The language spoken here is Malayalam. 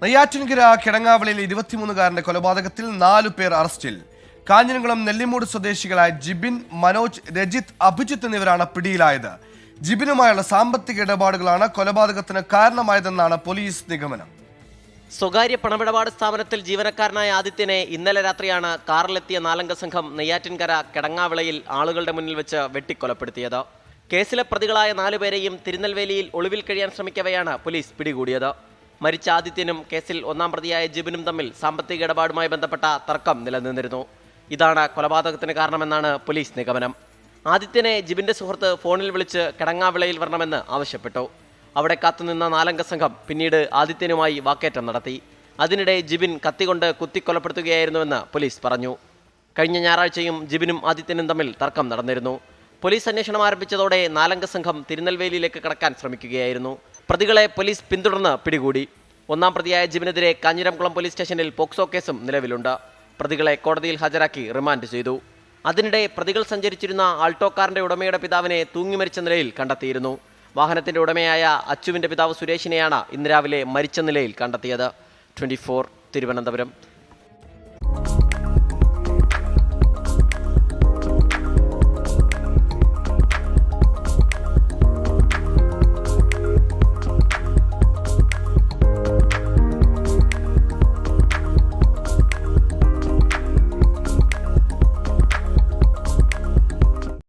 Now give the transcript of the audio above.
നെയ്യാറ്റിൻകര കിടങ്ങാവളിയിൽ 23-കാരന്റെ കൊലപാതകത്തിൽ 4 പേർ അറസ്റ്റിൽ. കാഞ്ഞിരംകുളം നെല്ലിമൂട് സ്വദേശികളായ ജിബിൻ, മനോജ്, രജിത്, അഭിജിത്ത് എന്നിവരാണ് പിടിയിലായത്. ജിബിനുമായുള്ള സാമ്പത്തിക ഇടപാടുകളാണ് കൊലപാതകത്തിന് കാരണമായതെന്നാണ് പോലീസ് നിഗമനം. സ്വകാര്യ പണമിടപാട് സ്ഥാപനത്തിൽ ജീവനക്കാരനായ ആദിത്യനെ ഇന്നലെ രാത്രിയാണ് കാറിലെത്തിയ 4-അംഗ സംഘം നെയ്യാറ്റിൻകര കിടങ്ങാവിളയിൽ ആളുകളുടെ മുന്നിൽ വെച്ച് വെട്ടിക്കൊലപ്പെടുത്തിയത്. കേസിലെ പ്രതികളായ 4 പേരെയും തിരുനെൽവേലിയിൽ ഒളിവിൽ കഴിയാൻ ശ്രമിക്കവെയാണ് പോലീസ് പിടികൂടിയത്. മരിച്ച ആദിത്യനും കേസിൽ 1-ാം പ്രതിയായ ജിബിനും തമ്മിൽ സാമ്പത്തിക ഇടപാടുമായി ബന്ധപ്പെട്ട തർക്കം നിലനിന്നിരുന്നു. ഇതാണ് കൊലപാതകത്തിന് കാരണമെന്നാണ് പോലീസ് നിഗമനം. ആദിത്യനെ ജിബിന്റെ സുഹൃത്ത് ഫോണിൽ വിളിച്ച് കിടങ്ങാവിളയിൽ വരണമെന്ന് ആവശ്യപ്പെട്ടു. അവിടെ കാത്തുനിന്ന 4-അംഗ സംഘം പിന്നീട് ആദിത്യനുമായി വാക്കേറ്റം നടത്തി. അതിനിടെ ജിബിൻ കത്തികൊണ്ട് കുത്തിക്കൊലപ്പെടുത്തുകയായിരുന്നുവെന്ന് പോലീസ് പറഞ്ഞു. കഴിഞ്ഞ ഞായറാഴ്ചയും ജിബിനും ആദിത്യനും തമ്മിൽ തർക്കം നടന്നിരുന്നു. പോലീസ് അന്വേഷണം ആരംഭിച്ചതോടെ 4-അംഗ സംഘം തിരുനെൽവേലിയിലേക്ക് കടക്കാൻ ശ്രമിക്കുകയായിരുന്നു. പ്രതികളെ പോലീസ് പിന്തുടർന്ന് പിടികൂടി. 1-ാം പ്രതിയായ ജിബിനെതിരെ കാഞ്ഞിരംകുളം പോലീസ് സ്റ്റേഷനിൽ പോക്സോ കേസും നിലവിലുണ്ട്. പ്രതികളെ കോടതിയിൽ ഹാജരാക്കി റിമാൻഡ് ചെയ്തു. അതിനിടെ പ്രതികൾ സഞ്ചരിച്ചിരുന്ന ആൾട്ടോ കാറിന്റെ ഉടമയുടെ പിതാവിനെ തൂങ്ങിമരിച്ച നിലയിൽ കണ്ടെത്തിയിരുന്നു. വാഹനത്തിന്റെ ഉടമയായ അച്ചുവിന്റെ പിതാവ് സുരേഷിനെയാണ് ഇന്ന് രാവിലെ മരിച്ച നിലയിൽ കണ്ടെത്തിയത്. 24 തിരുവനന്തപുരം.